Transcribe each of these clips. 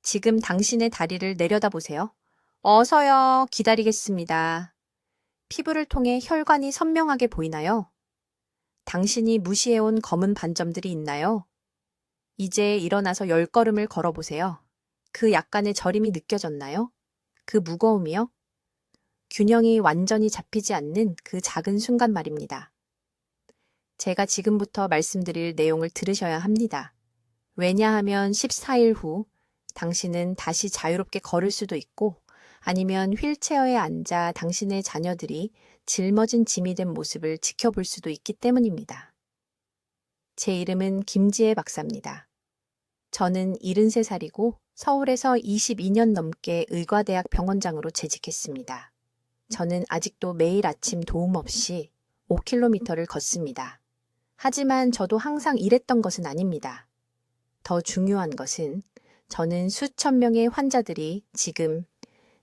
지금 당신의 다리를 내려다보세요. 어서요. 기다리겠습니다. 피부를 통해 혈관이 선명하게 보이나요? 당신이 무시해온 검은 반점들이 있나요? 이제 일어나서 10걸음을 걸어보세요. 그 약간의 저림이 느껴졌나요? 그 무거움이요? 균형이 완전히 잡히지 않는 그 작은 순간 말입니다. 제가 지금부터 말씀드릴 내용을 들으셔야 합니다. 왜냐하면 14일 후 당신은 다시 자유롭게 걸을 수도 있고 아니면 휠체어에 앉아 당신의 자녀들이 짊어진 짐이 된 모습을 지켜볼 수도 있기 때문입니다. 제 이름은 김지혜 박사입니다. 저는 73살이고 서울에서 22년 넘게 의과대학 병원장으로 재직했습니다. 저는 아직도 매일 아침 도움 없이 5km를 걷습니다. 하지만 저도 항상 이랬던 것은 아닙니다. 더 중요한 것은 저는 수천 명의 환자들이 지금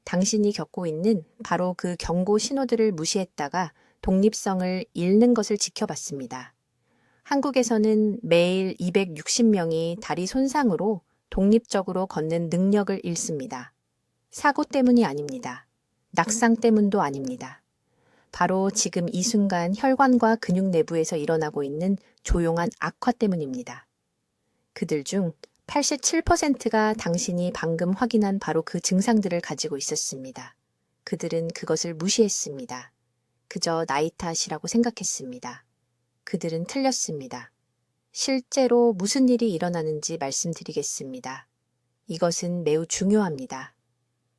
당신이 겪고 있는 바로 그 경고 신호들을 무시했다가 독립성을 잃는 것을 지켜봤습니다. 한국에서는 매일 260명이 다리 손상으로 독립적으로 걷는 능력을 잃습니다. 사고 때문이 아닙니다. 낙상 때문도 아닙니다. 바로 지금 이 순간 혈관과 근육 내부에서 일어나고 있는 조용한 악화 때문입니다. 그들 중 87%가 당신이 방금 확인한 바로 그 증상들을 가지고 있었습니다. 그들은 그것을 무시했습니다. 그저 나이 탓이라고 생각했습니다. 그들은 틀렸습니다. 실제로 무슨 일이 일어나는지 말씀드리겠습니다. 이것은 매우 중요합니다.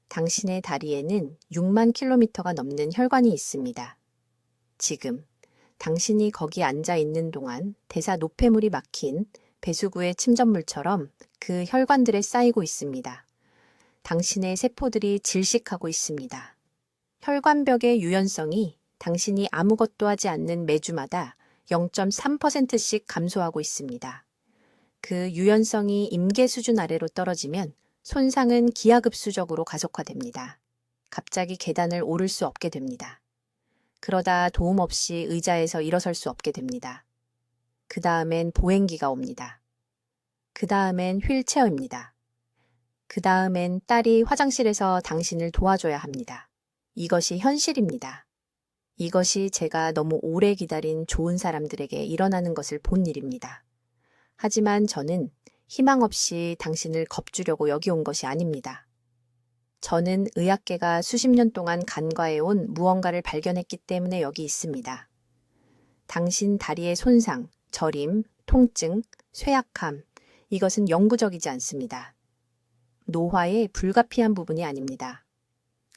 당신의 다리에는 6만 킬로미터가 넘는 혈관이 있습니다. 지금 당신이 거기 앉아 있는 동안 대사 노폐물이 막힌 배수구의 침전물처럼 그 혈관들에 쌓이고 있습니다. 당신의 세포들이 질식하고 있습니다. 혈관벽의 유연성이 당신이 아무것도 하지 않는 매주마다 0.3%씩 감소하고 있습니다. 그 유연성이 임계 수준 아래로 떨어지면 손상은 기하급수적으로 가속화됩니다. 갑자기 계단을 오를 수 없게 됩니다. 그러다 도움 없이 의자에서 일어설 수 없게 됩니다. 그 다음엔 보행기가 옵니다. 그 다음엔 휠체어입니다. 그 다음엔 딸이 화장실에서 당신을 도와줘야 합니다. 이것이 현실입니다. 이것이 제가 너무 오래 기다린 좋은 사람들에게 일어나는 것을 본 일입니다. 하지만 저는 희망 없이 당신을 겁주려고 여기 온 것이 아닙니다. 저는 의학계가 수십 년 동안 간과해온 무언가를 발견했기 때문에 여기 있습니다. 당신 다리의 손상, 저림, 통증, 쇠약함, 이것은 영구적이지 않습니다. 노화의 불가피한 부분이 아닙니다.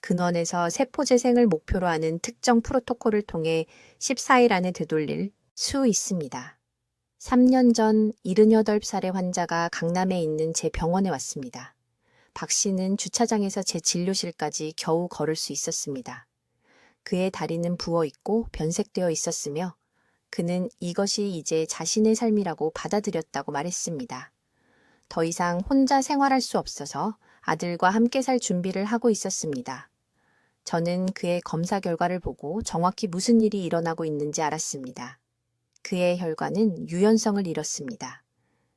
근원에서 세포 재생을 목표로 하는 특정 프로토콜을 통해 14일 안에 되돌릴 수 있습니다. 3년 전 78살의 환자가 강남에 있는 제 병원에 왔습니다. 박 씨는 주차장에서 제 진료실까지 겨우 걸을 수 있었습니다. 그의 다리는 부어있고 변색되어 있었으며 그는 이것이 이제 자신의 삶이라고 받아들였다고 말했습니다. 더 이상 혼자 생활할 수 없어서 아들과 함께 살 준비를 하고 있었습니다. 저는 그의 검사 결과를 보고 정확히 무슨 일이 일어나고 있는지 알았습니다. 그의 혈관은 유연성을 잃었습니다.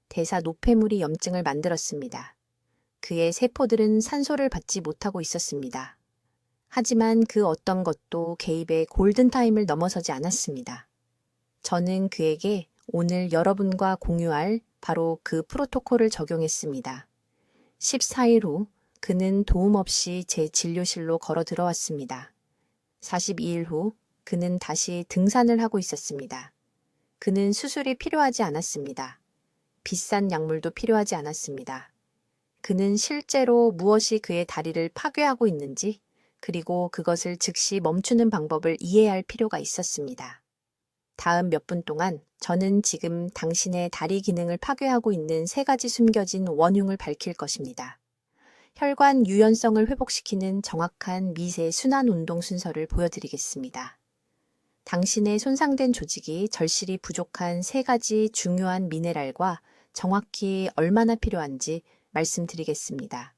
대사 노폐물이 염증을 만들었습니다. 그의 세포들은 산소를 받지 못하고 있었습니다. 하지만 그 어떤 것도 개입의 골든타임을 넘어서지 않았습니다. 저는 그에게 오늘 여러분과 공유할 바로 그 프로토콜을 적용했습니다. 14일 후 그는 도움 없이 제 진료실로 걸어 들어왔습니다. 42일 후 그는 다시 등산을 하고 있었습니다. 그는 수술이 필요하지 않았습니다. 비싼 약물도 필요하지 않았습니다. 그는 실제로 무엇이 그의 다리를 파괴하고 있는지 그리고 그것을 즉시 멈추는 방법을 이해할 필요가 있었습니다. 다음 몇 분 동안 저는 지금 당신의 다리 기능을 파괴하고 있는 3가지 숨겨진 원흉을 밝힐 것입니다. 혈관 유연성을 회복시키는 정확한 미세 순환 운동 순서를 보여드리겠습니다. 당신의 손상된 조직이 절실히 부족한 3가지 중요한 미네랄과 정확히 얼마나 필요한지 말씀드리겠습니다.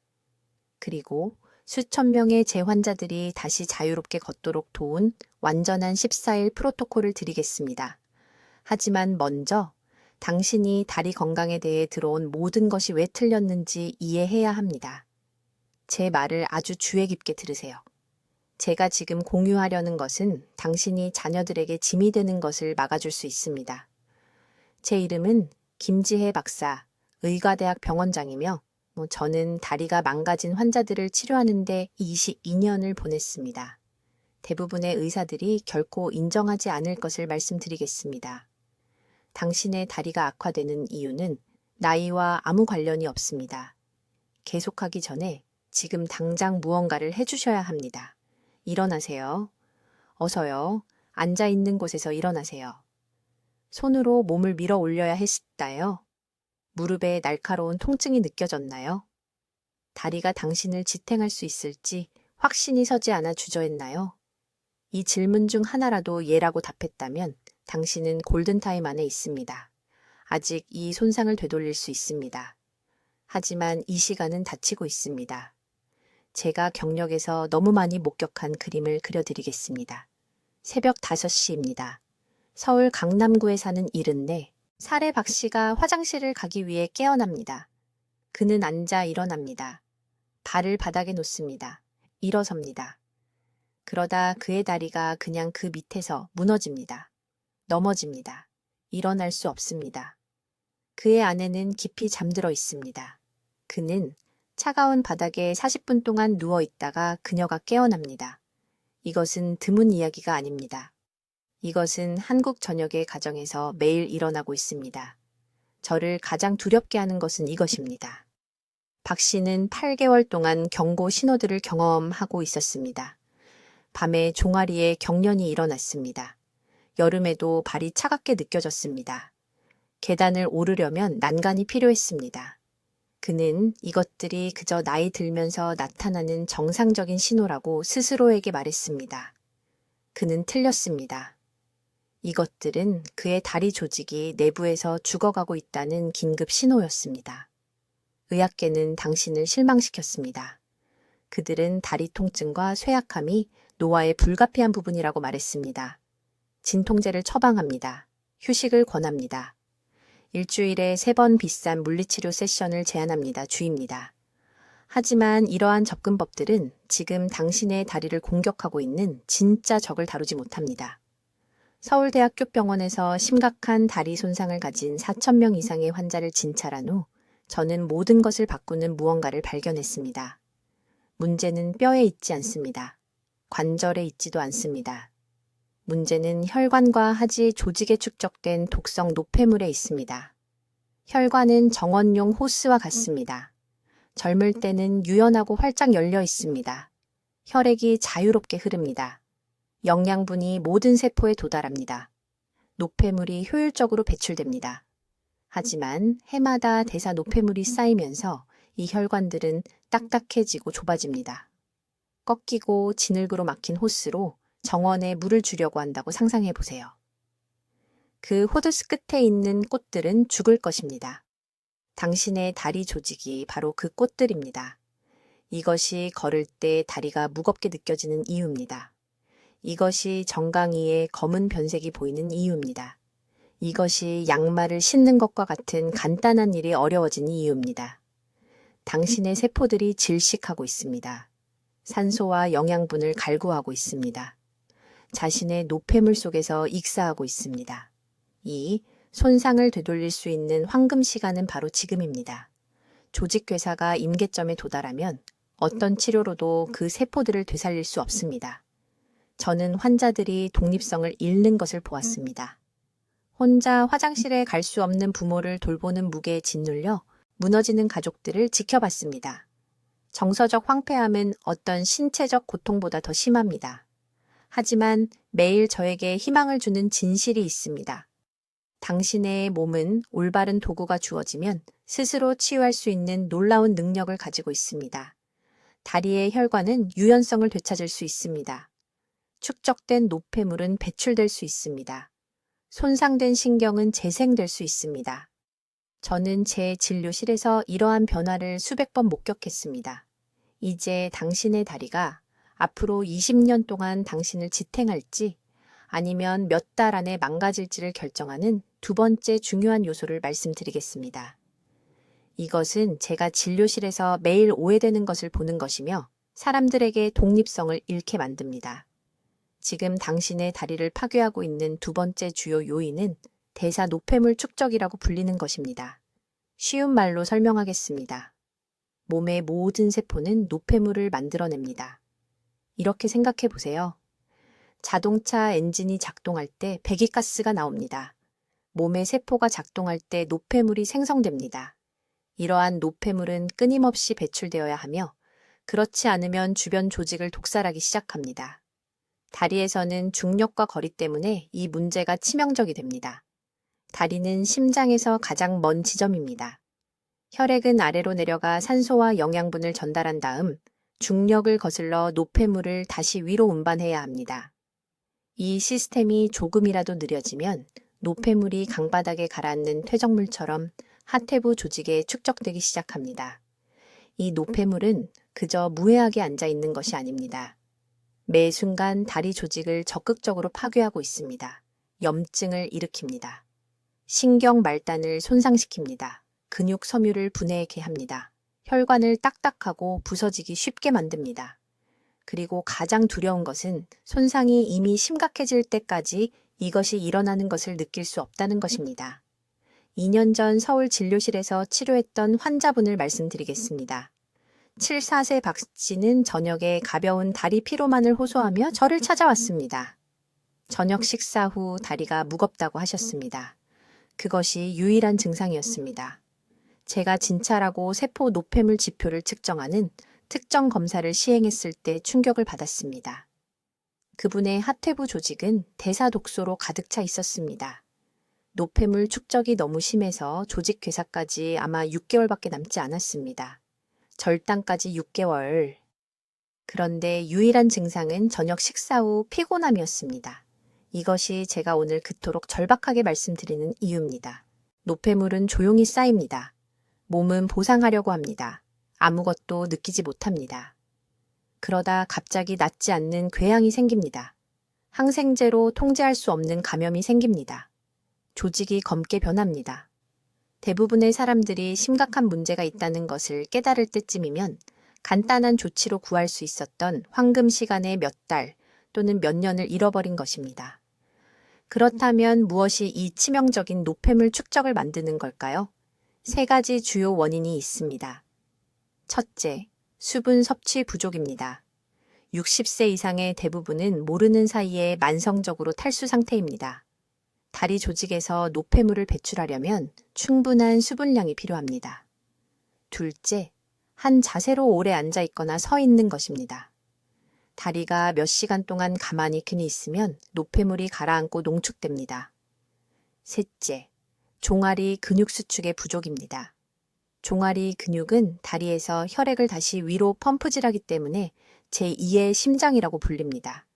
그리고 수천 명의 재환자들이 다시 자유롭게 걷도록 도운 완전한 14일 프로토콜을 드리겠습니다. 하지만 먼저 당신이 다리 건강에 대해 들어온 모든 것이 왜 틀렸는지 이해해야 합니다. 제 말을 아주 주의 깊게 들으세요. 제가 지금 공유하려는 것은 당신이 자녀들에게 짐이 되는 것을 막아줄 수 있습니다. 제 이름은 김지혜 박사, 의과대학 병원장이며 저는 다리가 망가진 환자들을 치료하는데 22년을 보냈습니다. 대부분의 의사들이 결코 인정하지 않을 것을 말씀드리겠습니다. 당신의 다리가 악화되는 이유는 나이와 아무 관련이 없습니다. 계속하기 전에 지금 당장 무언가를 해주셔야 합니다. 일어나세요. 어서요. 앉아있는 곳에서 일어나세요. 손으로 몸을 밀어 올려야 했다요. 무릎에 날카로운 통증이 느껴졌나요? 다리가 당신을 지탱할 수 있을지 확신이 서지 않아 주저했나요? 이 질문 중 하나라도 예라고 답했다면 당신은 골든타임 안에 있습니다. 아직 이 손상을 되돌릴 수 있습니다. 하지만 이 시간은 닫히고 있습니다. 제가 경력에서 너무 많이 목격한 그림을 그려드리겠습니다. 새벽 5시입니다. 서울 강남구에 사는 74, 살해 박 씨가 화장실을 가기 위해 깨어납니다. 그는 앉아 일어납니다. 발을 바닥에 놓습니다. 일어섭니다. 그러다 그의 다리가 그냥 그 밑에서 무너집니다. 넘어집니다. 일어날 수 없습니다. 그의 아내는 깊이 잠들어 있습니다. 그는 차가운 바닥에 40분 동안 누워 있다가 그녀가 깨어납니다. 이것은 드문 이야기가 아닙니다. 이것은 한국 전역의 가정에서 매일 일어나고 있습니다. 저를 가장 두렵게 하는 것은 이것입니다. 박 씨는 8개월 동안 경고 신호들을 경험하고 있었습니다. 밤에 종아리에 경련이 일어났습니다. 여름에도 발이 차갑게 느껴졌습니다. 계단을 오르려면 난간이 필요했습니다. 그는 이것들이 그저 나이 들면서 나타나는 정상적인 신호라고 스스로에게 말했습니다. 그는 틀렸습니다. 이것들은 그의 다리 조직이 내부에서 죽어가고 있다는 긴급 신호였습니다. 의학계는 당신을 실망시켰습니다. 그들은 다리 통증과 쇠약함이 노화의 불가피한 부분이라고 말했습니다. 진통제를 처방합니다. 휴식을 권합니다. 일주일에 3번 비싼 물리치료 세션을 제안합니다. 주입니다. 하지만 이러한 접근법들은 지금 당신의 다리를 공격하고 있는 진짜 적을 다루지 못합니다. 서울대학교 병원에서 심각한 다리 손상을 가진 4,000명 이상의 환자를 진찰한 후 저는 모든 것을 바꾸는 무언가를 발견했습니다. 문제는 뼈에 있지 않습니다. 관절에 있지도 않습니다. 문제는 혈관과 하지 조직에 축적된 독성 노폐물에 있습니다. 혈관은 정원용 호스와 같습니다. 젊을 때는 유연하고 활짝 열려 있습니다. 혈액이 자유롭게 흐릅니다. 영양분이 모든 세포에 도달합니다. 노폐물이 효율적으로 배출됩니다. 하지만 해마다 대사 노폐물이 쌓이면서 이 혈관들은 딱딱해지고 좁아집니다. 꺾이고 진흙으로 막힌 호스로 정원에 물을 주려고 한다고 상상해 보세요. 그 호드스 끝에 있는 꽃들은 죽을 것입니다. 당신의 다리 조직이 바로 그 꽃들입니다. 이것이 걸을 때 다리가 무겁게 느껴지는 이유입니다. 이것이 정강이의 검은 변색이 보이는 이유입니다. 이것이 양말을 신는 것과 같은 간단한 일이 어려워지는 이유입니다. 당신의 세포들이 질식하고 있습니다. 산소와 영양분을 갈구하고 있습니다. 자신의 노폐물 속에서 익사하고 있습니다. 이 손상을 되돌릴 수 있는 황금 시간은 바로 지금입니다. 조직괴사가 임계점에 도달하면 어떤 치료로도 그 세포들을 되살릴 수 없습니다. 저는 환자들이 독립성을 잃는 것을 보았습니다. 혼자 화장실에 갈 수 없는 부모를 돌보는 무게에 짓눌려 무너지는 가족들을 지켜봤습니다. 정서적 황폐함은 어떤 신체적 고통보다 더 심합니다. 하지만 매일 저에게 희망을 주는 진실이 있습니다. 당신의 몸은 올바른 도구가 주어지면 스스로 치유할 수 있는 놀라운 능력을 가지고 있습니다. 다리의 혈관은 유연성을 되찾을 수 있습니다. 축적된 노폐물은 배출될 수 있습니다. 손상된 신경은 재생될 수 있습니다. 저는 제 진료실에서 이러한 변화를 수백 번 목격했습니다. 이제 당신의 다리가 앞으로 20년 동안 당신을 지탱할지 아니면 몇 달 안에 망가질지를 결정하는 두 번째 중요한 요소를 말씀드리겠습니다. 이것은 제가 진료실에서 매일 오해되는 것을 보는 것이며 사람들에게 독립성을 잃게 만듭니다. 지금 당신의 다리를 파괴하고 있는 두 번째 주요 요인은 대사 노폐물 축적이라고 불리는 것입니다. 쉬운 말로 설명하겠습니다. 몸의 모든 세포는 노폐물을 만들어냅니다. 이렇게 생각해 보세요. 자동차 엔진이 작동할 때 배기가스가 나옵니다. 몸의 세포가 작동할 때 노폐물이 생성됩니다. 이러한 노폐물은 끊임없이 배출되어야 하며 그렇지 않으면 주변 조직을 독살하기 시작합니다. 다리에서는 중력과 거리 때문에 이 문제가 치명적이 됩니다. 다리는 심장에서 가장 먼 지점입니다. 혈액은 아래로 내려가 산소와 영양분을 전달한 다음 중력을 거슬러 노폐물을 다시 위로 운반해야 합니다. 이 시스템이 조금이라도 느려지면 노폐물이 강바닥에 가라앉는 퇴적물처럼 하태부 조직에 축적되기 시작합니다. 이 노폐물은 그저 무해하게 앉아 있는 것이 아닙니다. 매 순간 다리 조직을 적극적으로 파괴하고 있습니다. 염증을 일으킵니다. 신경 말단을 손상시킵니다. 근육 섬유를 분해하게 합니다. 혈관을 딱딱하고 부서지기 쉽게 만듭니다. 그리고 가장 두려운 것은 손상이 이미 심각해질 때까지 이것이 일어나는 것을 느낄 수 없다는 것입니다. 2년 전 서울 진료실에서 치료했던 환자분을 말씀드리겠습니다. 74세 박 씨는 저녁에 가벼운 다리 피로만을 호소하며 저를 찾아왔습니다. 저녁 식사 후 다리가 무겁다고 하셨습니다. 그것이 유일한 증상이었습니다. 제가 진찰하고 세포 노폐물 지표를 측정하는 특정 검사를 시행했을 때 충격을 받았습니다. 그분의 하태부 조직은 대사 독소로 가득 차 있었습니다. 노폐물 축적이 너무 심해서 조직 괴사까지 아마 6개월밖에 남지 않았습니다. 절단까지 6개월. 그런데 유일한 증상은 저녁 식사 후 피곤함이었습니다. 이것이 제가 오늘 그토록 절박하게 말씀드리는 이유입니다. 노폐물은 조용히 쌓입니다. 몸은 보상하려고 합니다. 아무것도 느끼지 못합니다. 그러다 갑자기 낫지 않는 궤양이 생깁니다. 항생제로 통제할 수 없는 감염이 생깁니다. 조직이 검게 변합니다. 대부분의 사람들이 심각한 문제가 있다는 것을 깨달을 때쯤이면 간단한 조치로 구할 수 있었던 황금 시간의 몇 달 또는 몇 년을 잃어버린 것입니다. 그렇다면 무엇이 이 치명적인 노폐물 축적을 만드는 걸까요? 3가지 주요 원인이 있습니다. 첫째, 수분 섭취 부족입니다. 60세 이상의 대부분은 모르는 사이에 만성적으로 탈수 상태입니다. 다리 조직에서 노폐물을 배출하려면 충분한 수분량이 필요합니다. 둘째, 한 자세로 오래 앉아 있거나 서 있는 것입니다. 다리가 몇 시간 동안 가만히 그니 있으면 노폐물이 가라앉고 농축됩니다. 셋째, 종아리 근육 수축의 부족입니다. 종아리 근육은 다리에서 혈액을 다시 위로 펌프질하기 때문에 제2의 심장이라고 불립니다.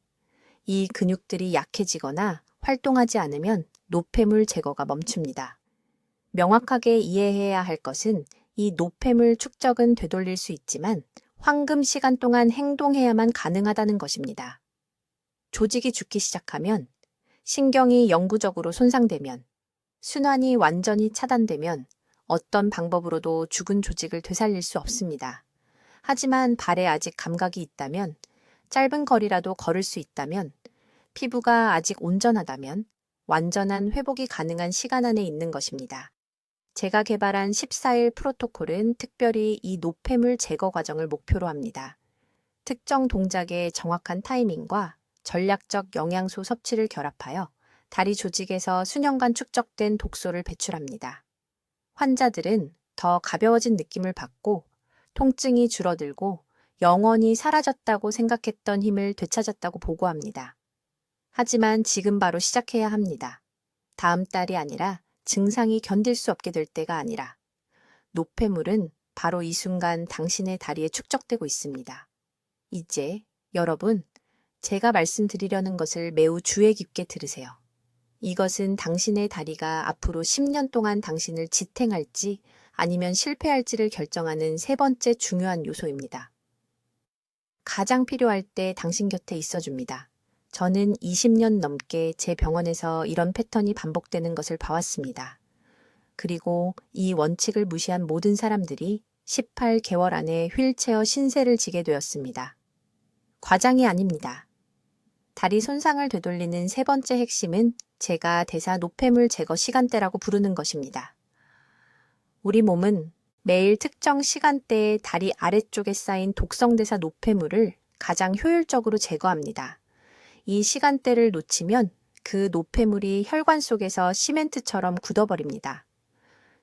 이 근육들이 약해지거나 활동하지 않으면 노폐물 제거가 멈춥니다. 명확하게 이해해야 할 것은 이 노폐물 축적은 되돌릴 수 있지만 황금 시간 동안 행동해야만 가능하다는 것입니다. 조직이 죽기 시작하면, 신경이 영구적으로 손상되면, 순환이 완전히 차단되면 어떤 방법으로도 죽은 조직을 되살릴 수 없습니다. 하지만 발에 아직 감각이 있다면, 짧은 거리라도 걸을 수 있다면, 피부가 아직 온전하다면 완전한 회복이 가능한 시간 안에 있는 것입니다. 제가 개발한 14일 프로토콜은 특별히 이 노폐물 제거 과정을 목표로 합니다. 특정 동작의 정확한 타이밍과 전략적 영양소 섭취를 결합하여 다리 조직에서 수년간 축적된 독소를 배출합니다. 환자들은 더 가벼워진 느낌을 받고 통증이 줄어들고 영원히 사라졌다고 생각했던 힘을 되찾았다고 보고합니다. 하지만 지금 바로 시작해야 합니다. 다음 달이 아니라 증상이 견딜 수 없게 될 때가 아니라 노폐물은 바로 이 순간 당신의 다리에 축적되고 있습니다. 이제 여러분, 제가 말씀드리려는 것을 매우 주의 깊게 들으세요. 이것은 당신의 다리가 앞으로 10년 동안 당신을 지탱할지 아니면 실패할지를 결정하는 3번째 중요한 요소입니다. 가장 필요할 때 당신 곁에 있어줍니다. 저는 20년 넘게 제 병원에서 이런 패턴이 반복되는 것을 봐왔습니다. 그리고 이 원칙을 무시한 모든 사람들이 18개월 안에 휠체어 신세를 지게 되었습니다. 과장이 아닙니다. 다리 손상을 되돌리는 세 번째 핵심은 제가 대사 노폐물 제거 시간대라고 부르는 것입니다. 우리 몸은 매일 특정 시간대에 다리 아래쪽에 쌓인 독성대사 노폐물을 가장 효율적으로 제거합니다. 이 시간대를 놓치면 그 노폐물이 혈관 속에서 시멘트처럼 굳어버립니다.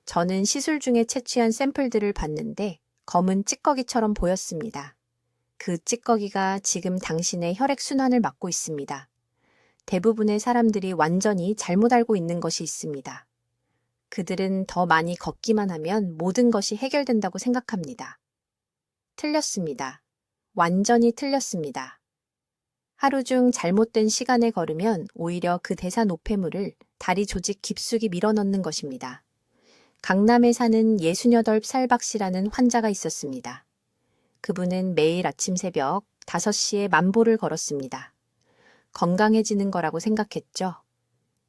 저는 시술 중에 채취한 샘플들을 봤는데 검은 찌꺼기처럼 보였습니다. 그 찌꺼기가 지금 당신의 혈액순환을 막고 있습니다. 대부분의 사람들이 완전히 잘못 알고 있는 것이 있습니다. 그들은 더 많이 걷기만 하면 모든 것이 해결된다고 생각합니다. 틀렸습니다. 완전히 틀렸습니다. 하루 중 잘못된 시간에 걸으면 오히려 그 대사 노폐물을 다리 조직 깊숙이 밀어넣는 것입니다. 강남에 사는 68살 박 씨라는 환자가 있었습니다. 그분은 매일 아침 새벽 5시에 만보를 걸었습니다. 건강해지는 거라고 생각했죠.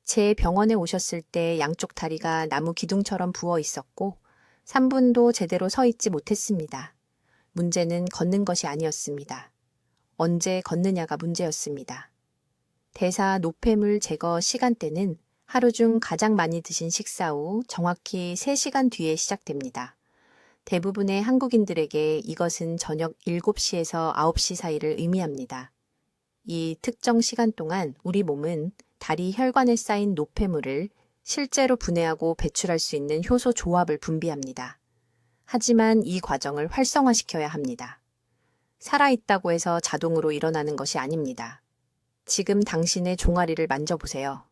제 병원에 오셨을 때 양쪽 다리가 나무 기둥처럼 부어 있었고 3분도 제대로 서 있지 못했습니다. 문제는 걷는 것이 아니었습니다. 언제 걷느냐가 문제였습니다. 대사 노폐물 제거 시간대는 하루 중 가장 많이 드신 식사 후 정확히 3시간 뒤에 시작됩니다. 대부분의 한국인들에게 이것은 저녁 7시에서 9시 사이를 의미합니다. 이 특정 시간 동안 우리 몸은 다리 혈관에 쌓인 노폐물을 실제로 분해하고 배출할 수 있는 효소 조합을 분비합니다. 하지만 이 과정을 활성화시켜야 합니다. 살아있다고 해서 자동으로 일어나는 것이 아닙니다. 지금 당신의 종아리를 만져보세요.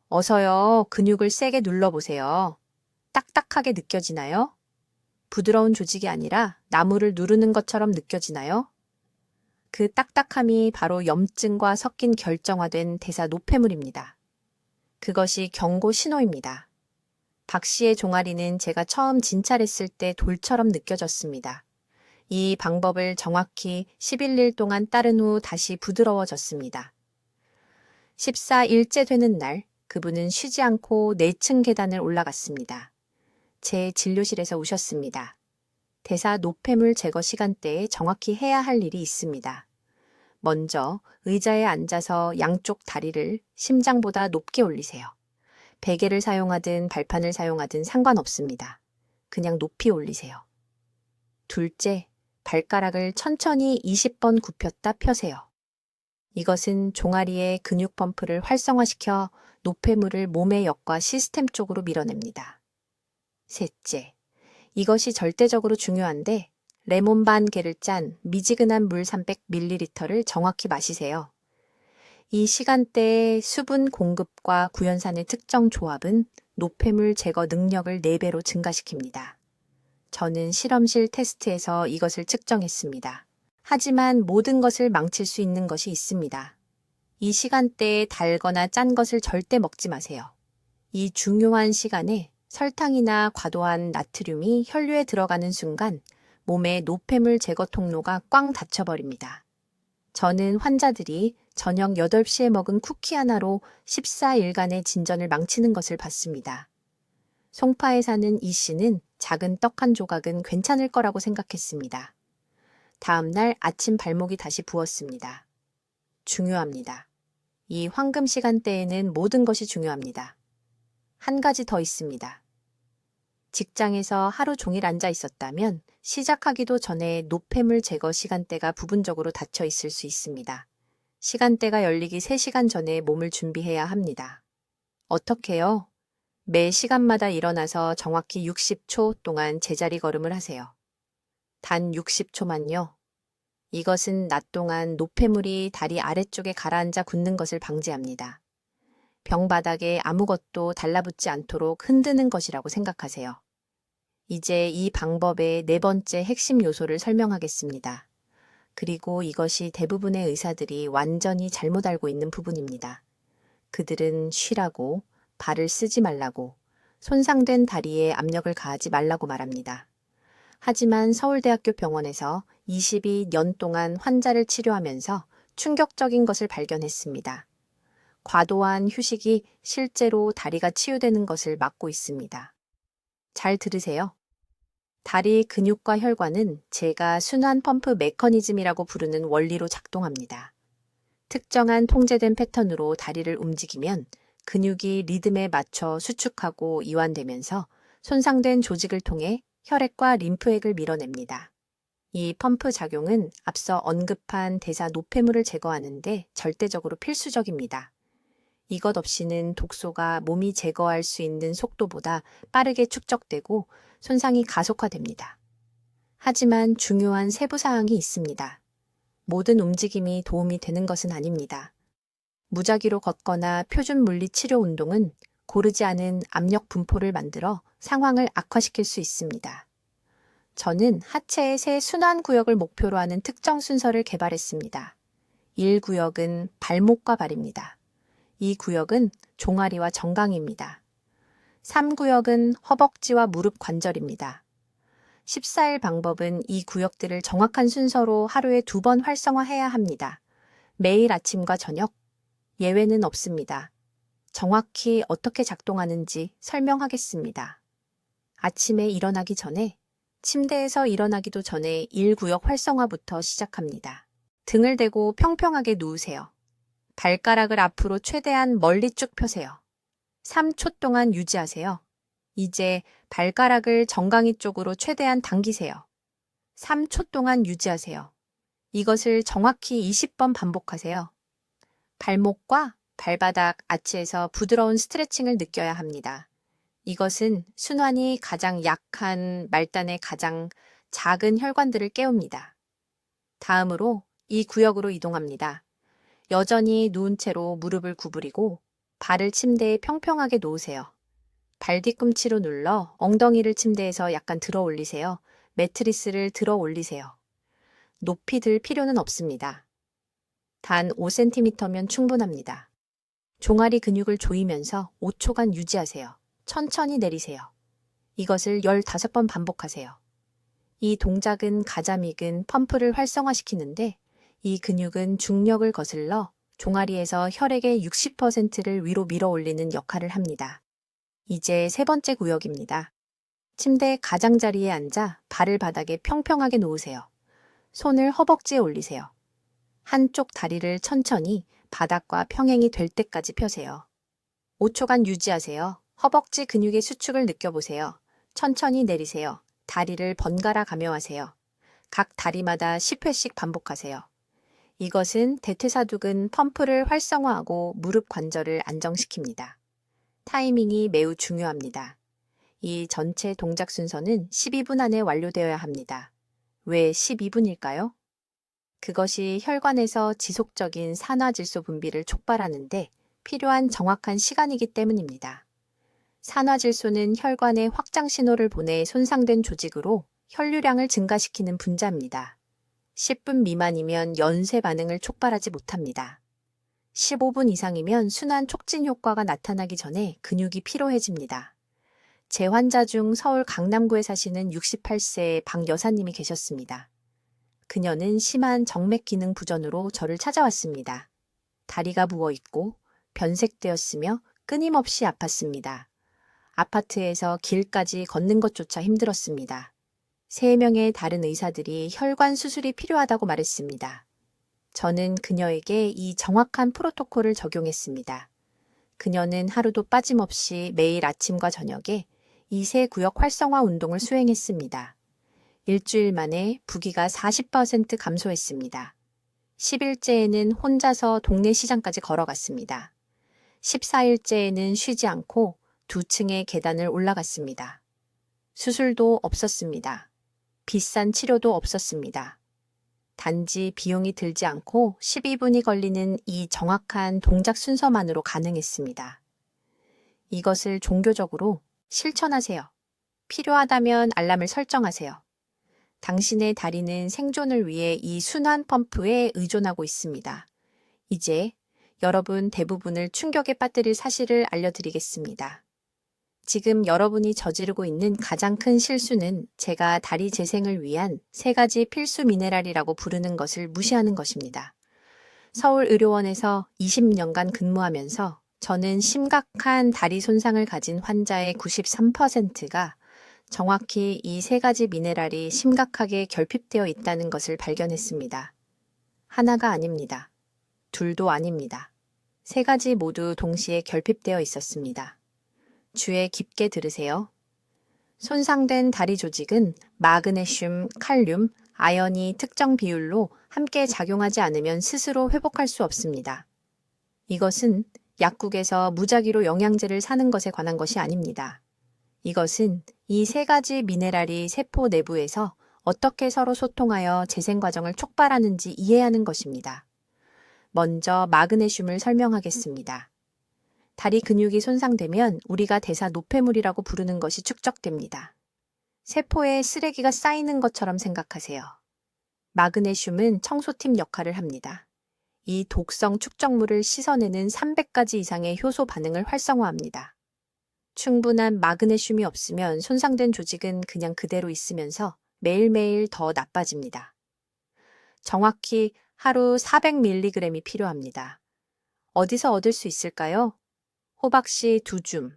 어서요, 근육을 세게 눌러보세요. 딱딱하게 느껴지나요? 부드러운 조직이 아니라 나무를 누르는 것처럼 느껴지나요? 그 딱딱함이 바로 염증과 섞인 결정화된 대사 노폐물입니다. 그것이 경고 신호입니다. 박 씨의 종아리는 제가 처음 진찰했을 때 돌처럼 느껴졌습니다. 이 방법을 정확히 11일 동안 따른 후 다시 부드러워졌습니다. 14일째 되는 날, 그분은 쉬지 않고 4층 계단을 올라갔습니다. 제 진료실에서 우셨습니다. 대사 노폐물 제거 시간대에 정확히 해야 할 일이 있습니다. 먼저 의자에 앉아서 양쪽 다리를 심장보다 높게 올리세요. 베개를 사용하든 발판을 사용하든 상관없습니다. 그냥 높이 올리세요. 둘째, 발가락을 천천히 20번 굽혔다 펴세요. 이것은 종아리의 근육 펌프를 활성화시켜 노폐물을 몸의 역과 시스템 쪽으로 밀어냅니다. 셋째, 이것이 절대적으로 중요한데 레몬 반 개를 짠 미지근한 물 300ml를 정확히 마시세요. 이 시간대의 수분 공급과 구연산의 특정 조합은 노폐물 제거 능력을 4배로 증가시킵니다. 저는 실험실 테스트에서 이것을 측정했습니다. 하지만 모든 것을 망칠 수 있는 것이 있습니다. 이 시간대에 달거나 짠 것을 절대 먹지 마세요. 이 중요한 시간에 설탕이나 과도한 나트륨이 혈류에 들어가는 순간 몸의 노폐물 제거 통로가 꽝 닫혀버립니다. 저는 환자들이 저녁 8시에 먹은 쿠키 하나로 14일간의 진전을 망치는 것을 봤습니다. 송파에 사는 이 씨는 작은 떡 한 조각은 괜찮을 거라고 생각했습니다. 다음 날 아침 발목이 다시 부었습니다. 중요합니다. 이 황금 시간대에는 모든 것이 중요합니다. 한 가지 더 있습니다. 직장에서 하루 종일 앉아 있었다면 시작하기도 전에 노폐물 제거 시간대가 부분적으로 닫혀 있을 수 있습니다. 시간대가 열리기 3시간 전에 몸을 준비해야 합니다. 어떻게요? 매 시간마다 일어나서 정확히 60초 동안 제자리 걸음을 하세요. 단 60초만요. 이것은 낮 동안 노폐물이 다리 아래쪽에 가라앉아 굳는 것을 방지합니다. 병바닥에 아무것도 달라붙지 않도록 흔드는 것이라고 생각하세요. 이제 이 방법의 4번째 핵심 요소를 설명하겠습니다. 그리고 이것이 대부분의 의사들이 완전히 잘못 알고 있는 부분입니다. 그들은 쉬라고, 발을 쓰지 말라고, 손상된 다리에 압력을 가하지 말라고 말합니다. 하지만 서울대학교 병원에서 22년 동안 환자를 치료하면서 충격적인 것을 발견했습니다. 과도한 휴식이 실제로 다리가 치유되는 것을 막고 있습니다. 잘 들으세요. 다리 근육과 혈관은 제가 순환 펌프 메커니즘이라고 부르는 원리로 작동합니다. 특정한 통제된 패턴으로 다리를 움직이면 근육이 리듬에 맞춰 수축하고 이완되면서 손상된 조직을 통해 혈액과 림프액을 밀어냅니다. 이 펌프 작용은 앞서 언급한 대사 노폐물을 제거하는데 절대적으로 필수적입니다. 이것 없이는 독소가 몸이 제거할 수 있는 속도보다 빠르게 축적되고 손상이 가속화됩니다. 하지만 중요한 세부 사항이 있습니다. 모든 움직임이 도움이 되는 것은 아닙니다. 무작위로 걷거나 표준 물리 치료 운동은 고르지 않은 압력 분포를 만들어 상황을 악화시킬 수 있습니다. 저는 하체의 세 순환 구역을 목표로 하는 특정 순서를 개발했습니다. 1구역은 발목과 발입니다. 2구역은 종아리와 정강이입니다. 3구역은 허벅지와 무릎 관절입니다. 14일 방법은 이 구역들을 정확한 순서로 하루에 2번 활성화해야 합니다. 매일 아침과 저녁, 예외는 없습니다. 정확히 어떻게 작동하는지 설명하겠습니다. 아침에 일어나기 전에, 침대에서 일어나기도 전에 1구역 활성화부터 시작합니다. 등을 대고 평평하게 누우세요. 발가락을 앞으로 최대한 멀리 쭉 펴세요. 3초 동안 유지하세요. 이제 발가락을 정강이 쪽으로 최대한 당기세요. 3초 동안 유지하세요. 이것을 정확히 20번 반복하세요. 발목과 발바닥, 아치에서 부드러운 스트레칭을 느껴야 합니다. 이것은 순환이 가장 약한 말단의 가장 작은 혈관들을 깨웁니다. 다음으로 이 구역으로 이동합니다. 여전히 누운 채로 무릎을 구부리고 발을 침대에 평평하게 놓으세요. 발 뒤꿈치로 눌러 엉덩이를 침대에서 약간 들어 올리세요. 매트리스를 들어 올리세요. 높이 들 필요는 없습니다. 단 5cm면 충분합니다. 종아리 근육을 조이면서 5초간 유지하세요. 천천히 내리세요. 이것을 15번 반복하세요. 이 동작은 가자믹은 펌프를 활성화시키는데 이 근육은 중력을 거슬러 종아리에서 혈액의 60%를 위로 밀어 올리는 역할을 합니다. 이제 세 번째 구역입니다. 침대 가장자리에 앉아 발을 바닥에 평평하게 놓으세요. 손을 허벅지에 올리세요. 한쪽 다리를 천천히 바닥과 평행이 될 때까지 펴세요. 5초간 유지하세요. 허벅지 근육의 수축을 느껴보세요. 천천히 내리세요. 다리를 번갈아 가며 하세요. 각 다리마다 10회씩 반복하세요. 이것은 대퇴사두근 펌프를 활성화하고 무릎 관절을 안정시킵니다. 타이밍이 매우 중요합니다. 이 전체 동작 순서는 12분 안에 완료되어야 합니다. 왜 12분일까요? 그것이 혈관에서 지속적인 산화질소 분비를 촉발하는데 필요한 정확한 시간이기 때문입니다. 산화질소는 혈관에 확장 신호를 보내 손상된 조직으로 혈류량을 증가시키는 분자입니다. 10분 미만이면 연쇄 반응을 촉발하지 못합니다. 15분 이상이면 순환 촉진 효과가 나타나기 전에 근육이 피로해집니다. 제 환자 중 서울 강남구에 사시는 68세 박 여사님이 계셨습니다. 그녀는 심한 정맥 기능 부전으로 저를 찾아왔습니다. 다리가 부어있고 변색되었으며 끊임없이 아팠습니다. 아파트에서 길까지 걷는 것조차 힘들었습니다. 3명의 다른 의사들이 혈관 수술이 필요하다고 말했습니다. 저는 그녀에게 이 정확한 프로토콜을 적용했습니다. 그녀는 하루도 빠짐없이 매일 아침과 저녁에 이 세 구역 활성화 운동을 수행했습니다. 일주일 만에 부기가 40% 감소했습니다. 10일째에는 혼자서 동네 시장까지 걸어갔습니다. 14일째에는 쉬지 않고 2층의 계단을 올라갔습니다. 수술도 없었습니다. 비싼 치료도 없었습니다. 단지 비용이 들지 않고 12분이 걸리는 이 정확한 동작 순서만으로 가능했습니다. 이것을 종교적으로 실천하세요. 필요하다면 알람을 설정하세요. 당신의 다리는 생존을 위해 이 순환 펌프에 의존하고 있습니다. 이제 여러분 대부분을 충격에 빠뜨릴 사실을 알려드리겠습니다. 지금 여러분이 저지르고 있는 가장 큰 실수는 제가 다리 재생을 위한 3가지 필수 미네랄이라고 부르는 것을 무시하는 것입니다. 서울의료원에서 20년간 근무하면서 저는 심각한 다리 손상을 가진 환자의 93%가 정확히 이 세 가지 미네랄이 심각하게 결핍되어 있다는 것을 발견했습니다. 하나가 아닙니다. 둘도 아닙니다. 세 가지 모두 동시에 결핍되어 있었습니다. 주의 깊게 들으세요. 손상된 다리 조직은 마그네슘, 칼륨, 아연이 특정 비율로 함께 작용하지 않으면 스스로 회복할 수 없습니다. 이것은 약국에서 무작위로 영양제를 사는 것에 관한 것이 아닙니다. 이것은 이 세 가지 미네랄이 세포 내부에서 어떻게 서로 소통하여 재생 과정을 촉발하는지 이해하는 것입니다. 먼저 마그네슘을 설명하겠습니다. 다리 근육이 손상되면 우리가 대사 노폐물이라고 부르는 것이 축적됩니다. 세포에 쓰레기가 쌓이는 것처럼 생각하세요. 마그네슘은 청소팀 역할을 합니다. 이 독성 축적물을 씻어내는 300가지 이상의 효소 반응을 활성화합니다. 충분한 마그네슘이 없으면 손상된 조직은 그냥 그대로 있으면서 매일매일 더 나빠집니다. 정확히 하루 400mg이 필요합니다. 어디서 얻을 수 있을까요? 호박씨 2줌,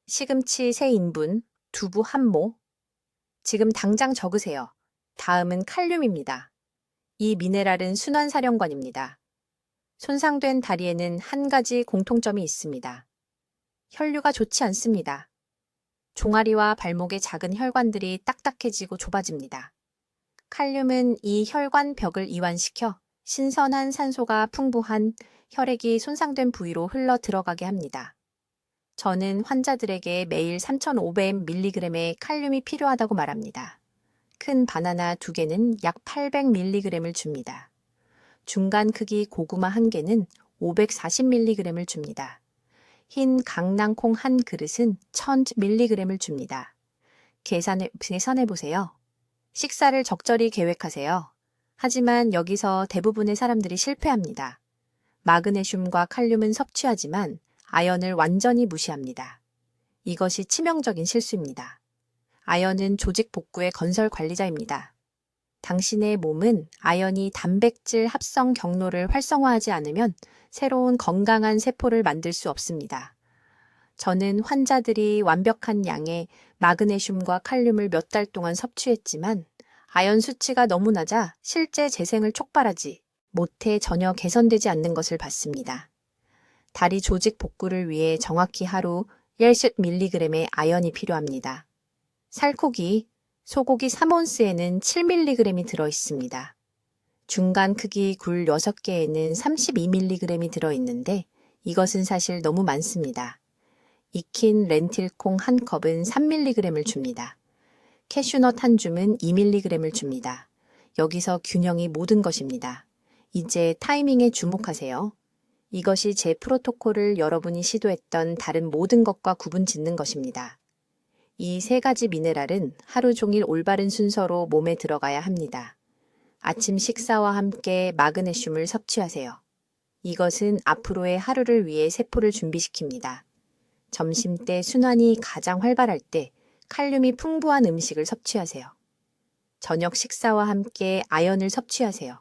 시금치 3인분, 두부 1모. 지금 당장 적으세요. 다음은 칼륨입니다. 이 미네랄은 순환사령관입니다. 손상된 다리에는 한 가지 공통점이 있습니다. 혈류가 좋지 않습니다. 종아리와 발목의 작은 혈관들이 딱딱해지고 좁아집니다. 칼륨은 이 혈관 벽을 이완시켜 신선한 산소가 풍부한 혈액이 손상된 부위로 흘러 들어가게 합니다. 저는 환자들에게 매일 3,500mg의 칼륨이 필요하다고 말합니다. 큰 바나나 2개는 약 800mg을 줍니다. 중간 크기 고구마 1개는 540mg을 줍니다. 흰 강낭콩 1그릇은 1000mg을 줍니다. 계산해보세요. 식사를 적절히 계획하세요. 하지만 여기서 대부분의 사람들이 실패합니다. 마그네슘과 칼륨은 섭취하지만 아연을 완전히 무시합니다. 이것이 치명적인 실수입니다. 아연은 조직 복구의 건설 관리자입니다. 당신의 몸은 아연이 단백질 합성 경로를 활성화하지 않으면 새로운 건강한 세포를 만들 수 없습니다. 저는 환자들이 완벽한 양의 마그네슘과 칼륨을 몇 달 동안 섭취했지만 아연 수치가 너무 낮아 실제 재생을 촉발하지 못해 전혀 개선되지 않는 것을 봤습니다. 다리 조직 복구를 위해 정확히 하루 10mg의 아연이 필요합니다. 살코기, 소고기 3온스에는 7mg이 들어있습니다. 중간 크기 굴 6개에는 32mg이 들어있는데 이것은 사실 너무 많습니다. 익힌 렌틸콩 1컵은 3mg을 줍니다. 캐슈넛 1줌은 2mg을 줍니다. 여기서 균형이 모든 것입니다. 이제 타이밍에 주목하세요. 이것이 제 프로토콜을 여러분이 시도했던 다른 모든 것과 구분 짓는 것입니다. 이 세 가지 미네랄은 하루 종일 올바른 순서로 몸에 들어가야 합니다. 아침 식사와 함께 마그네슘을 섭취하세요. 이것은 앞으로의 하루를 위해 세포를 준비시킵니다. 점심때 순환이 가장 활발할 때 칼륨이 풍부한 음식을 섭취하세요. 저녁 식사와 함께 아연을 섭취하세요.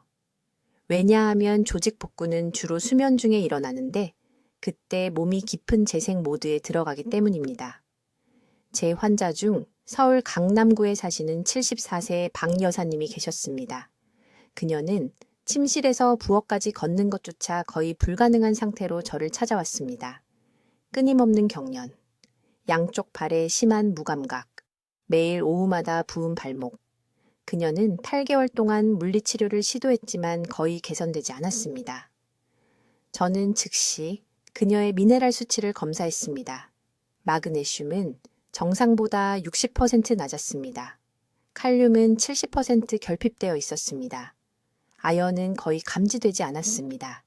왜냐하면 조직 복구는 주로 수면 중에 일어나는데 그때 몸이 깊은 재생 모드에 들어가기 때문입니다. 제 환자 중 서울 강남구에 사시는 74세 박 여사님이 계셨습니다. 그녀는 침실에서 부엌까지 걷는 것조차 거의 불가능한 상태로 저를 찾아왔습니다. 끊임없는 경련, 양쪽 발에 심한 무감각, 매일 오후마다 부은 발목. 그녀는 8개월 동안 물리치료를 시도했지만 거의 개선되지 않았습니다. 저는 즉시 그녀의 미네랄 수치를 검사했습니다. 마그네슘은 정상보다 60% 낮았습니다. 칼륨은 70% 결핍되어 있었습니다. 아연은 거의 감지되지 않았습니다.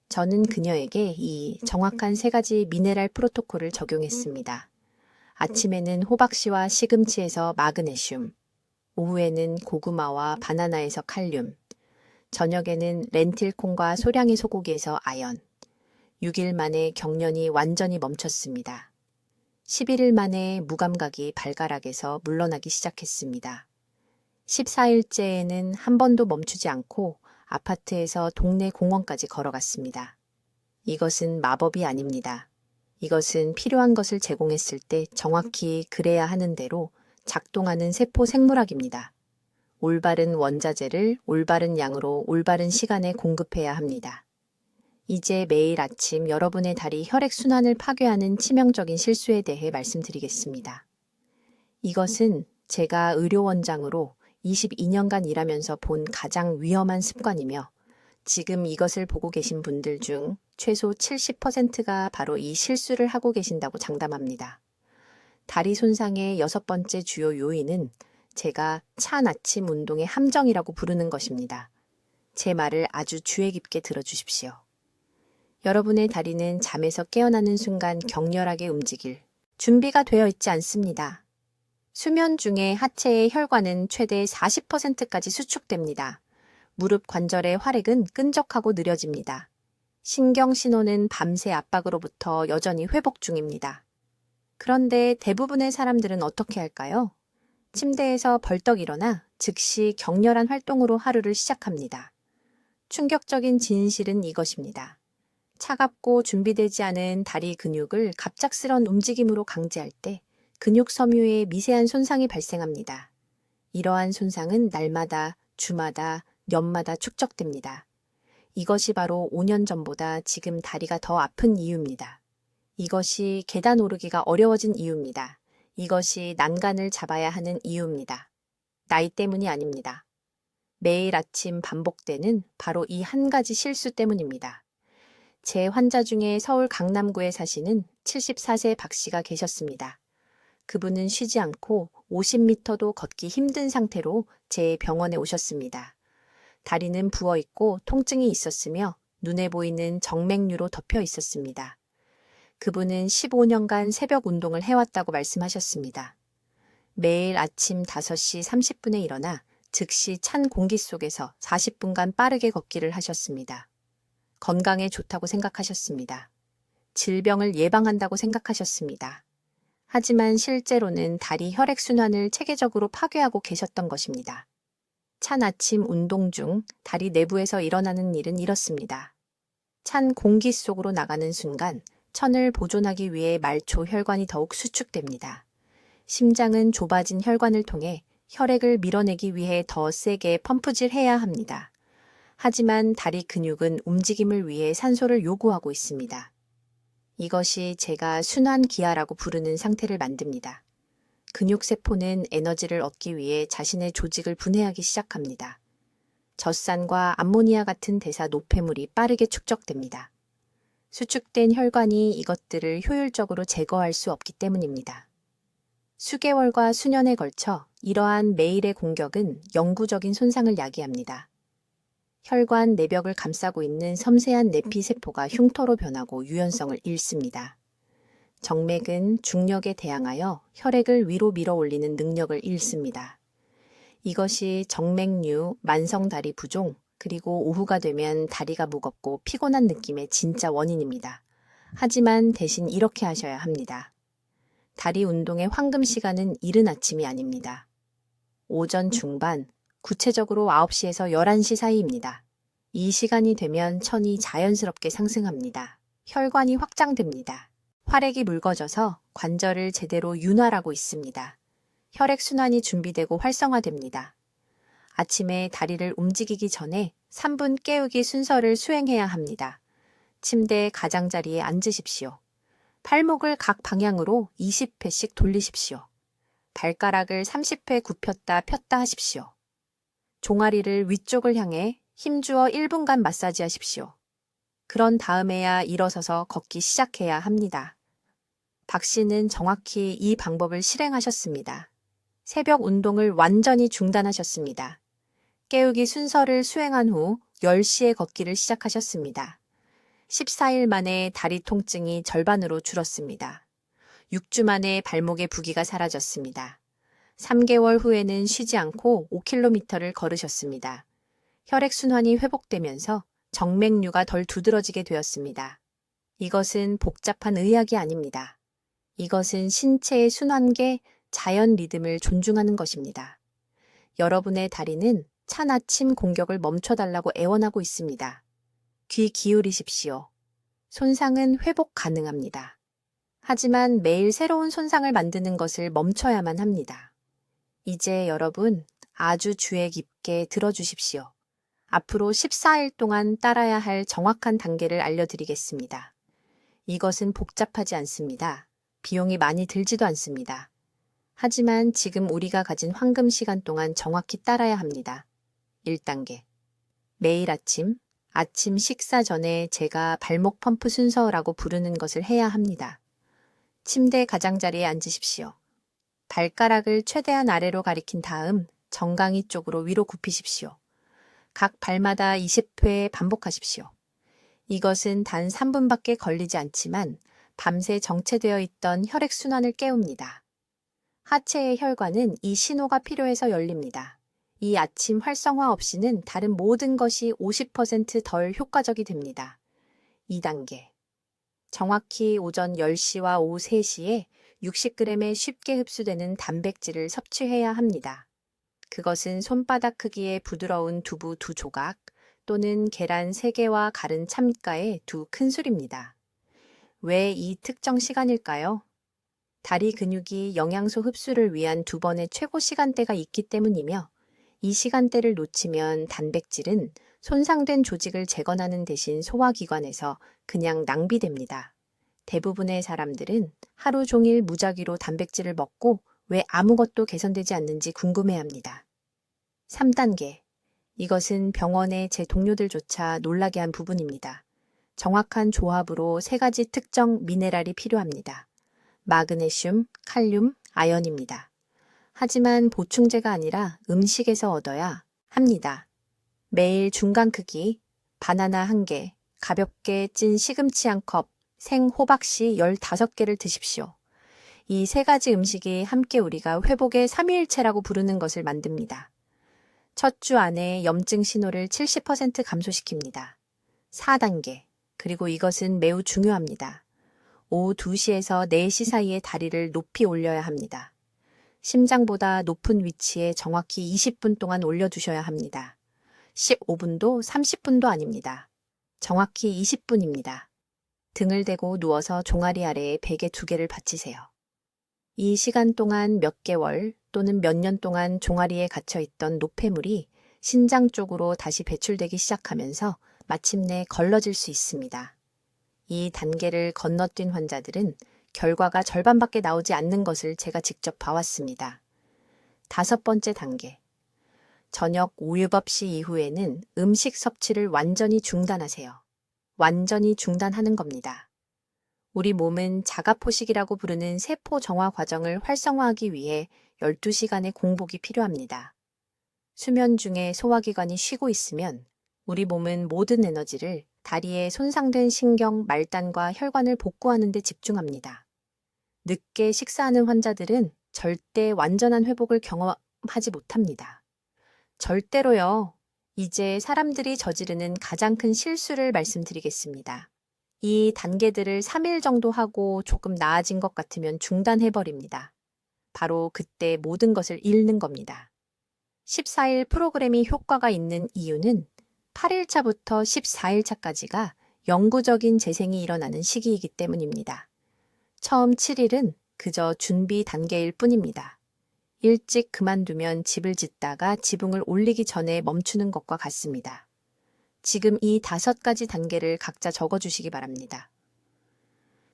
저는 그녀에게 이 정확한 세 가지 미네랄 프로토콜을 적용했습니다. 아침에는 호박씨와 시금치에서 마그네슘, 오후에는 고구마와 바나나에서 칼륨, 저녁에는 렌틸콩과 소량의 소고기에서 아연. 6일 만에 경련이 완전히 멈췄습니다. 11일 만에 무감각이 발가락에서 물러나기 시작했습니다. 14일째에는 한 번도 멈추지 않고 아파트에서 동네 공원까지 걸어갔습니다. 이것은 마법이 아닙니다. 이것은 필요한 것을 제공했을 때 정확히 그래야 하는 대로 작동하는 세포 생물학입니다. 올바른 원자재를 올바른 양으로 올바른 시간에 공급해야 합니다. 이제 매일 아침 여러분의 다리 혈액순환을 파괴하는 치명적인 실수에 대해 말씀드리겠습니다. 이것은 제가 의료원장으로 22년간 일하면서 본 가장 위험한 습관이며 지금 이것을 보고 계신 분들 중 최소 70%가 바로 이 실수를 하고 계신다고 장담합니다. 다리 손상의 6번째 주요 요인은 제가 찬 아침 운동의 함정이라고 부르는 것입니다. 제 말을 아주 주의 깊게 들어주십시오. 여러분의 다리는 잠에서 깨어나는 순간 격렬하게 움직일 준비가 되어 있지 않습니다. 수면 중에 하체의 혈관은 최대 40%까지 수축됩니다. 무릎 관절의 활액은 끈적하고 느려집니다. 신경 신호는 밤새 압박으로부터 여전히 회복 중입니다. 그런데 대부분의 사람들은 어떻게 할까요? 침대에서 벌떡 일어나 즉시 격렬한 활동으로 하루를 시작합니다. 충격적인 진실은 이것입니다. 차갑고 준비되지 않은 다리 근육을 갑작스런 움직임으로 강제할 때 근육 섬유에 미세한 손상이 발생합니다. 이러한 손상은 날마다, 주마다, 년마다 축적됩니다. 이것이 바로 5년 전보다 지금 다리가 더 아픈 이유입니다. 이것이 계단 오르기가 어려워진 이유입니다. 이것이 난간을 잡아야 하는 이유입니다. 나이 때문이 아닙니다. 매일 아침 반복되는 바로 이 한 가지 실수 때문입니다. 제 환자 중에 서울 강남구에 사시는 74세 박 씨가 계셨습니다. 그분은 쉬지 않고 50m도 걷기 힘든 상태로 제 병원에 오셨습니다. 다리는 부어있고 통증이 있었으며 눈에 보이는 정맥류로 덮여 있었습니다. 그분은 15년간 새벽 운동을 해왔다고 말씀하셨습니다. 매일 아침 5시 30분에 일어나 즉시 찬 공기 속에서 40분간 빠르게 걷기를 하셨습니다. 건강에 좋다고 생각하셨습니다. 질병을 예방한다고 생각하셨습니다. 하지만 실제로는 다리 혈액순환을 체계적으로 파괴하고 계셨던 것입니다. 찬 아침 운동 중 다리 내부에서 일어나는 일은 이렇습니다. 찬 공기 속으로 나가는 순간 천을 보존하기 위해 말초 혈관이 더욱 수축됩니다. 심장은 좁아진 혈관을 통해 혈액을 밀어내기 위해 더 세게 펌프질해야 합니다. 하지만 다리 근육은 움직임을 위해 산소를 요구하고 있습니다. 이것이 제가 순환기아라고 부르는 상태를 만듭니다. 근육세포는 에너지를 얻기 위해 자신의 조직을 분해하기 시작합니다. 젖산과 암모니아 같은 대사 노폐물이 빠르게 축적됩니다. 수축된 혈관이 이것들을 효율적으로 제거할 수 없기 때문입니다. 수개월과 수년에 걸쳐 이러한 매일의 공격은 영구적인 손상을 야기합니다. 혈관 내벽을 감싸고 있는 섬세한 내피세포가 흉터로 변하고 유연성을 잃습니다. 정맥은 중력에 대항하여 혈액을 위로 밀어 올리는 능력을 잃습니다. 이것이 정맥류, 만성다리 부종, 그리고 오후가 되면 다리가 무겁고 피곤한 느낌의 진짜 원인입니다. 하지만 대신 이렇게 하셔야 합니다. 다리 운동의 황금 시간은 이른 아침이 아닙니다. 오전 중반, 구체적으로 9시에서 11시 사이입니다. 이 시간이 되면 천이 자연스럽게 상승합니다. 혈관이 확장됩니다. 활액이 묽어져서 관절을 제대로 윤활하고 있습니다. 혈액순환이 준비되고 활성화됩니다. 아침에 다리를 움직이기 전에 3분 깨우기 순서를 수행해야 합니다. 침대 가장자리에 앉으십시오. 팔목을 각 방향으로 20회씩 돌리십시오. 발가락을 30회 굽혔다 폈다 하십시오. 종아리를 위쪽을 향해 힘주어 1분간 마사지 하십시오. 그런 다음에야 일어서서 걷기 시작해야 합니다. 박 씨는 정확히 이 방법을 실행하셨습니다. 새벽 운동을 완전히 중단하셨습니다. 깨우기 순서를 수행한 후 10시에 걷기를 시작하셨습니다. 14일 만에 다리 통증이 절반으로 줄었습니다. 6주 만에 발목의 부기가 사라졌습니다. 3개월 후에는 쉬지 않고 5km를 걸으셨습니다. 혈액순환이 회복되면서 정맥류가 덜 두드러지게 되었습니다. 이것은 복잡한 의학이 아닙니다. 이것은 신체의 순환계, 자연 리듬을 존중하는 것입니다. 여러분의 다리는 찬 아침 공격을 멈춰달라고 애원하고 있습니다. 귀 기울이십시오. 손상은 회복 가능합니다. 하지만 매일 새로운 손상을 만드는 것을 멈춰야만 합니다. 이제 여러분 아주 주의 깊게 들어주십시오. 앞으로 14일 동안 따라야 할 정확한 단계를 알려드리겠습니다. 이것은 복잡하지 않습니다. 비용이 많이 들지도 않습니다. 하지만 지금 우리가 가진 황금 시간 동안 정확히 따라야 합니다. 1단계. 매일 아침 식사 전에 제가 발목 펌프 순서라고 부르는 것을 해야 합니다. 침대 가장자리에 앉으십시오. 발가락을 최대한 아래로 가리킨 다음 정강이 쪽으로 위로 굽히십시오. 각 발마다 20회 반복하십시오. 이것은 단 3분밖에 걸리지 않지만 밤새 정체되어 있던 혈액순환을 깨웁니다. 하체의 혈관은 이 신호가 필요해서 열립니다. 이 아침 활성화 없이는 다른 모든 것이 50%덜 효과적이 됩니다. 2단계. 정확히 오전 10시와 오후 3시에 60g의 쉽게 흡수되는 단백질을 섭취해야 합니다. 그것은 손바닥 크기의 부드러운 두부 2조각 또는 계란 3개와 갈은 참가의 2큰술입니다. 왜 이 특정 시간일까요? 다리 근육이 영양소 흡수를 위한 2번의 최고 시간대가 있기 때문이며 이 시간대를 놓치면 단백질은 손상된 조직을 재건하는 대신 소화기관에서 그냥 낭비됩니다. 대부분의 사람들은 하루 종일 무작위로 단백질을 먹고 왜 아무것도 개선되지 않는지 궁금해합니다. 3단계. 이것은 병원의 제 동료들조차 놀라게 한 부분입니다. 정확한 조합으로 3가지 특정 미네랄이 필요합니다. 마그네슘, 칼륨, 아연입니다. 하지만 보충제가 아니라 음식에서 얻어야 합니다. 매일 중간 크기, 바나나 1개, 가볍게 찐 시금치 1컵, 생호박씨 15개를 드십시오. 이 3가지 음식이 함께 우리가 회복의 삼위일체라고 부르는 것을 만듭니다. 첫 주 안에 염증 신호를 70% 감소시킵니다. 4단계. 그리고 이것은 매우 중요합니다. 오후 2시에서 4시 사이에 다리를 높이 올려야 합니다. 심장보다 높은 위치에 정확히 20분 동안 올려두셔야 합니다. 15분도 30분도 아닙니다. 정확히 20분입니다. 등을 대고 누워서 종아리 아래에 베개 2개를 받치세요. 이 시간 동안 몇 개월 또는 몇 년 동안 종아리에 갇혀있던 노폐물이 신장 쪽으로 다시 배출되기 시작하면서 마침내 걸러질 수 있습니다. 이 단계를 건너뛴 환자들은 결과가 절반밖에 나오지 않는 것을 제가 직접 봐왔습니다. 5번째 단계. 저녁 우유법시 이후에는 음식 섭취를 완전히 중단하세요. 완전히 중단하는 겁니다. 우리 몸은 자가포식이라고 부르는 세포 정화 과정을 활성화하기 위해 12시간의 공복이 필요합니다. 수면 중에 소화기관이 쉬고 있으면 우리 몸은 모든 에너지를 다리의 손상된 신경, 말단과 혈관을 복구하는 데 집중합니다. 늦게 식사하는 환자들은 절대 완전한 회복을 경험하지 못합니다. 절대로요. 이제 사람들이 저지르는 가장 큰 실수를 말씀드리겠습니다. 이 단계들을 3일 정도 하고 조금 나아진 것 같으면 중단해버립니다. 바로 그때 모든 것을 잃는 겁니다. 14일 프로그램이 효과가 있는 이유는 8일차부터 14일차까지가 영구적인 재생이 일어나는 시기이기 때문입니다. 처음 7일은 그저 준비 단계일 뿐입니다. 일찍 그만두면 집을 짓다가 지붕을 올리기 전에 멈추는 것과 같습니다. 지금 이 5가지 단계를 각자 적어주시기 바랍니다.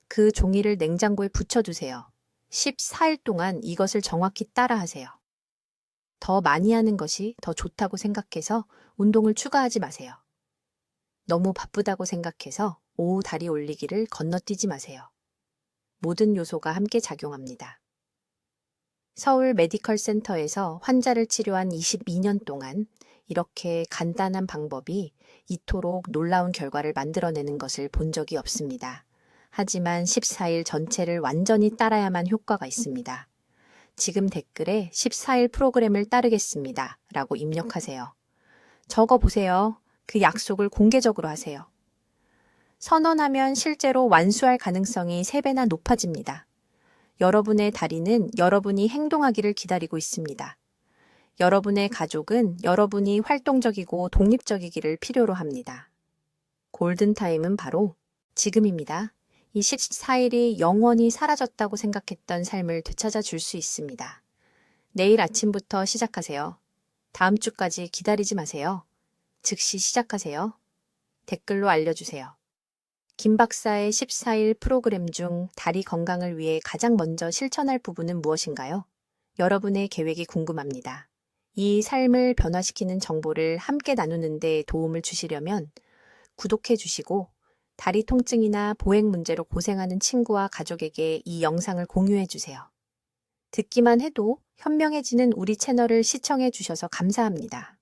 그 종이를 냉장고에 붙여두세요. 14일 동안 이것을 정확히 따라하세요. 더 많이 하는 것이 더 좋다고 생각해서 운동을 추가하지 마세요. 너무 바쁘다고 생각해서 오후 다리 올리기를 건너뛰지 마세요. 모든 요소가 함께 작용합니다. 서울 메디컬 센터에서 환자를 치료한 22년 동안 이렇게 간단한 방법이 이토록 놀라운 결과를 만들어내는 것을 본 적이 없습니다. 하지만 14일 전체를 완전히 따라야만 효과가 있습니다. 지금 댓글에 14일 프로그램을 따르겠습니다. 라고 입력하세요. 적어보세요. 그 약속을 공개적으로 하세요. 선언하면 실제로 완수할 가능성이 3배나 높아집니다. 여러분의 다리는 여러분이 행동하기를 기다리고 있습니다. 여러분의 가족은 여러분이 활동적이고 독립적이기를 필요로 합니다. 골든타임은 바로 지금입니다. 이 14일이 영원히 사라졌다고 생각했던 삶을 되찾아 줄 수 있습니다. 내일 아침부터 시작하세요. 다음 주까지 기다리지 마세요. 즉시 시작하세요. 댓글로 알려주세요. 김 박사의 14일 프로그램 중 다리 건강을 위해 가장 먼저 실천할 부분은 무엇인가요? 여러분의 계획이 궁금합니다. 이 삶을 변화시키는 정보를 함께 나누는 데 도움을 주시려면 구독해 주시고 다리 통증이나 보행 문제로 고생하는 친구와 가족에게 이 영상을 공유해 주세요. 듣기만 해도 현명해지는 우리 채널을 시청해 주셔서 감사합니다.